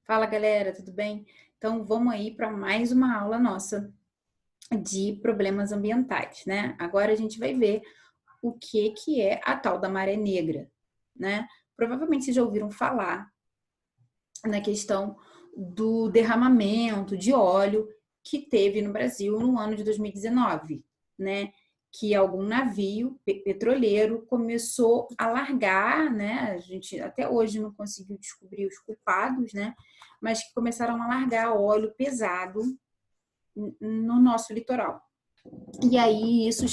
Fala, galera, tudo bem? Então, vamos aí para mais uma aula nossa de problemas ambientais, né? Agora a gente vai ver o que é a tal da maré negra, né? Provavelmente vocês já ouviram falar na questão do derramamento de óleo que teve no Brasil no ano de 2019, né? Que algum navio petroleiro começou a largar, né? A gente até hoje não conseguiu descobrir os culpados, né? Mas que começaram a largar óleo pesado no nosso litoral. E aí isso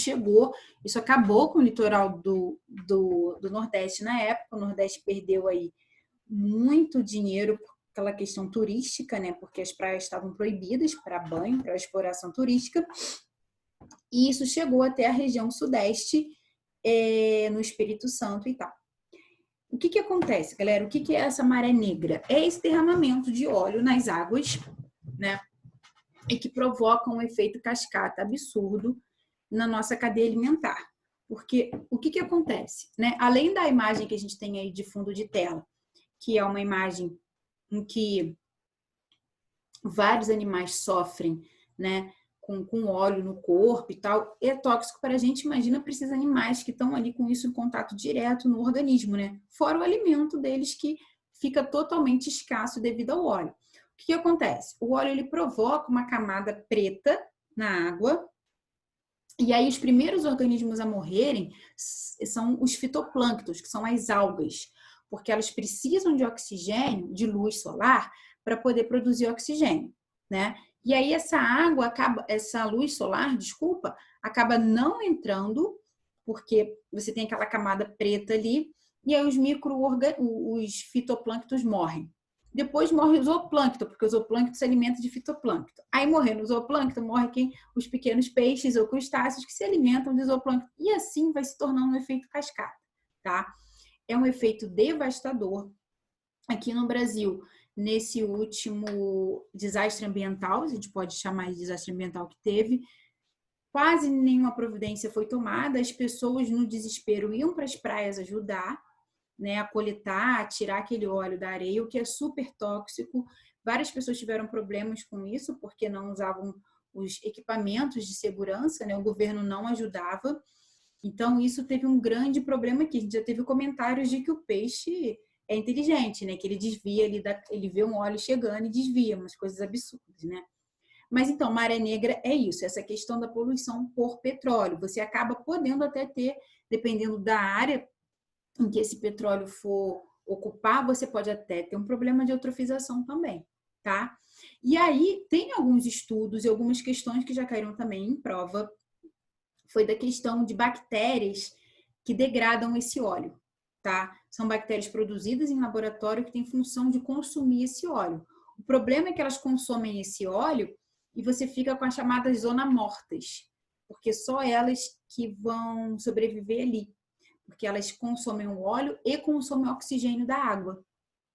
acabou com o litoral do Nordeste na época. O Nordeste perdeu aí muito dinheiro por aquela questão turística, né? Porque as praias estavam proibidas para banho, para exploração turística. E isso chegou até a região sudeste, no Espírito Santo e tal. O que acontece, galera? O que é essa maré negra? É esse derramamento de óleo nas águas, né? E que provoca um efeito cascata absurdo na nossa cadeia alimentar. Porque o que acontece, né? Além da imagem que a gente tem aí de fundo de tela, que é uma imagem em que vários animais sofrem, né, com óleo no corpo e tal, é tóxico para a gente. Imagina para esses animais que estão ali com isso em contato direto no organismo, né? Fora o alimento deles que fica totalmente escasso devido ao óleo. O que acontece? O óleo ele provoca uma camada preta na água, e aí os primeiros organismos a morrerem são os fitoplânctons, que são as algas, porque elas precisam de oxigênio, de luz solar, para poder produzir oxigênio, né? E aí essa luz solar, desculpa, acaba não entrando, porque você tem aquela camada preta ali, e aí os fitoplânctons morrem. Depois morre o zooplâncton, porque o zooplâncton se alimenta de fitoplâncton. Aí morrendo o zooplâncton, morre os pequenos peixes ou crustáceos que se alimentam de zooplâncton. E assim vai se tornando um efeito cascata, tá? É um efeito devastador. Aqui no Brasil, nesse último desastre ambiental, a gente pode chamar de desastre ambiental que teve, quase nenhuma providência foi tomada. As pessoas, no desespero, iam para as praias ajudar, né, a coletar, a tirar aquele óleo da areia, o que é super tóxico. Várias pessoas tiveram problemas com isso, porque não usavam os equipamentos de segurança, né? O governo não ajudava. Então, isso teve um grande problema aqui. A gente já teve comentários de que o peixe é inteligente, né? Que ele desvia, ele vê um óleo chegando e desvia, umas coisas absurdas, né? Mas então, maré negra é isso, essa questão da poluição por petróleo. Você acaba podendo até ter, dependendo da área em que esse petróleo for ocupar, você pode até ter um problema de eutrofização também, tá? E aí, tem alguns estudos e algumas questões que já caíram também em prova, foi da questão de bactérias que degradam esse óleo, tá? São bactérias produzidas em laboratório que têm função de consumir esse óleo. O problema é que elas consomem esse óleo e você fica com as chamadas zonas mortas, porque só elas que vão sobreviver ali, porque elas consomem o óleo e consomem o oxigênio da água,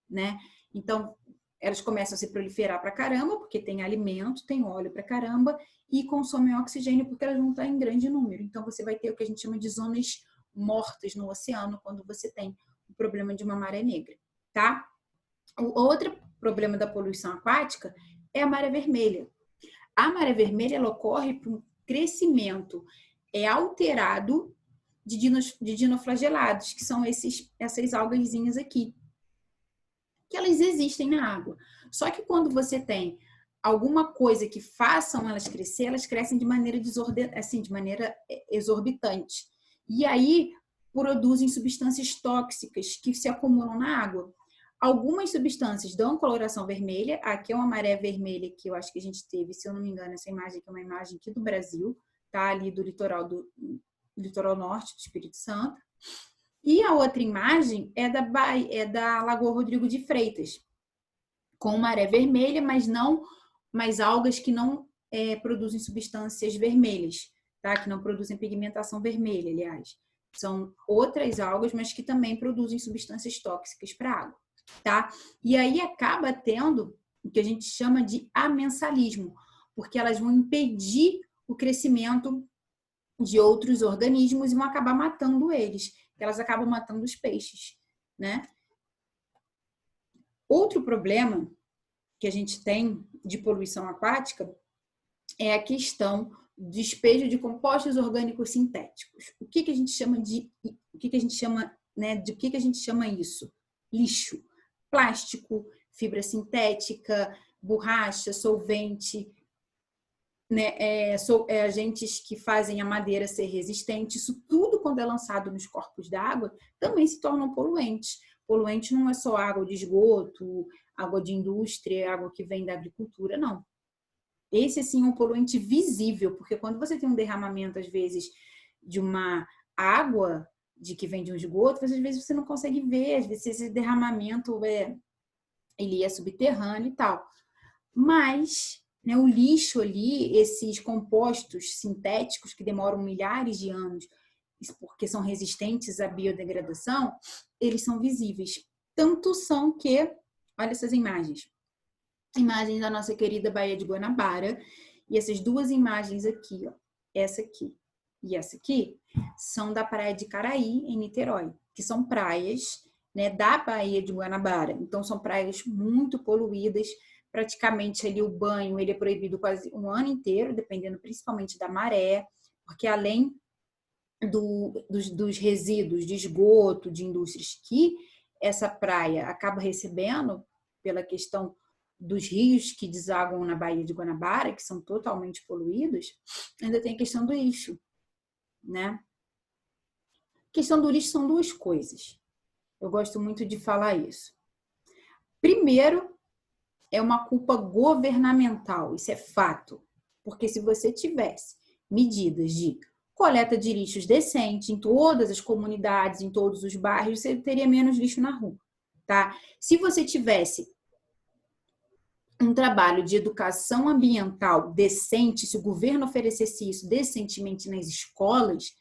né? Então, elas começam a se proliferar para caramba, porque tem alimento, tem óleo para caramba, e consomem oxigênio porque elas vão estar em grande número. Então, você vai ter o que a gente chama de zonas mortas no oceano quando você tem o problema de uma maré negra, tá? O outro problema da poluição aquática é a maré vermelha. A maré vermelha ela ocorre por um crescimento alterado de dinoflagelados, que são essas algazinhas aqui, que elas existem na água. Só que quando você tem alguma coisa que façam elas crescer, elas crescem de maneira de maneira exorbitante. E aí produzem substâncias tóxicas que se acumulam na água. Algumas substâncias dão coloração vermelha. Aqui é uma maré vermelha que eu acho que a gente teve, se eu não me engano, essa imagem aqui é uma imagem aqui do Brasil, tá? Ali do litoral norte do Espírito Santo. E a outra imagem é da Lagoa Rodrigo de Freitas, com maré vermelha, mas algas que não produzem substâncias vermelhas, tá? Que não produzem pigmentação vermelha, aliás. São outras algas, mas que também produzem substâncias tóxicas para a água, tá? E aí acaba tendo o que a gente chama de amensalismo, porque elas vão impedir o crescimento de outros organismos e vão acabar matando eles. Elas acabam matando os peixes, né? Outro problema que a gente tem de poluição aquática é a questão do despejo de compostos orgânicos sintéticos. O que a gente chama isso? Lixo. Plástico, fibra sintética, borracha, solvente, né, agentes que fazem a madeira ser resistente. Isso tudo, quando é lançado nos corpos d'água, também se tornam poluentes. Poluente não é só água de esgoto, água de indústria, água que vem da agricultura, não. Esse, sim, é um poluente visível, porque quando você tem um derramamento, às vezes, de uma água que vem de um esgoto, às vezes você não consegue ver, às vezes esse derramamento ele é subterrâneo e tal. Mas, né, o lixo ali, esses compostos sintéticos que demoram milhares de anos, porque são resistentes à biodegradação, eles são visíveis. Tanto são que, olha essas imagens. Imagens da nossa querida Baía de Guanabara. E essas duas imagens aqui, ó, essa aqui e essa aqui, são da Praia de Caraí, em Niterói, que são praias, né, da Baía de Guanabara. Então, são praias muito poluídas. Praticamente ali o banho ele é proibido quase um ano inteiro, dependendo principalmente da maré, porque além dos resíduos de esgoto, de indústrias que essa praia acaba recebendo pela questão dos rios que desaguam na Baía de Guanabara, que são totalmente poluídos, ainda tem a questão do lixo, né? A questão do lixo são duas coisas. Eu gosto muito de falar isso. Primeiro, é uma culpa governamental, isso é fato. Porque se você tivesse medidas de coleta de lixos decente em todas as comunidades, em todos os bairros, você teria menos lixo na rua, tá? Se você tivesse um trabalho de educação ambiental decente, se o governo oferecesse isso decentemente nas escolas,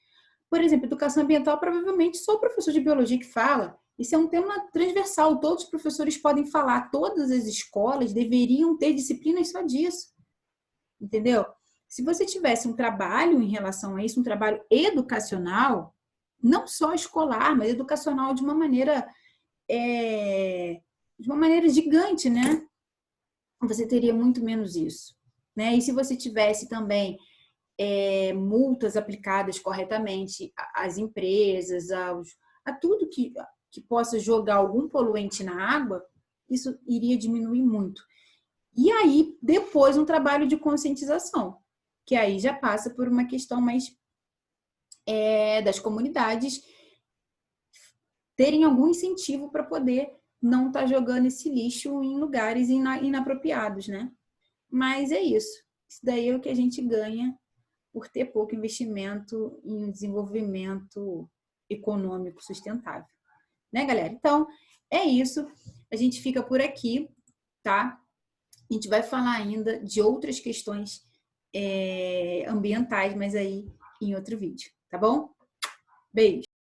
por exemplo, educação ambiental provavelmente só o professor de biologia que fala. Isso é um tema transversal, todos os professores podem falar, todas as escolas deveriam ter disciplinas só disso, entendeu? Se você tivesse um trabalho em relação a isso, um trabalho educacional, não só escolar, mas educacional de uma maneira gigante, né? Você teria muito menos isso, né? E se você tivesse também multas aplicadas corretamente às empresas, a tudo que possa jogar algum poluente na água, isso iria diminuir muito. E aí, depois, um trabalho de conscientização, que aí já passa por uma questão mais das comunidades terem algum incentivo para poder não estar jogando esse lixo em lugares inapropriados, né? Mas é isso. Isso daí é o que a gente ganha por ter pouco investimento em um desenvolvimento econômico sustentável. Né, galera? Então, é isso. A gente fica por aqui, tá? A gente vai falar ainda de outras questões ambientais, mas aí em outro vídeo, tá bom? Beijo!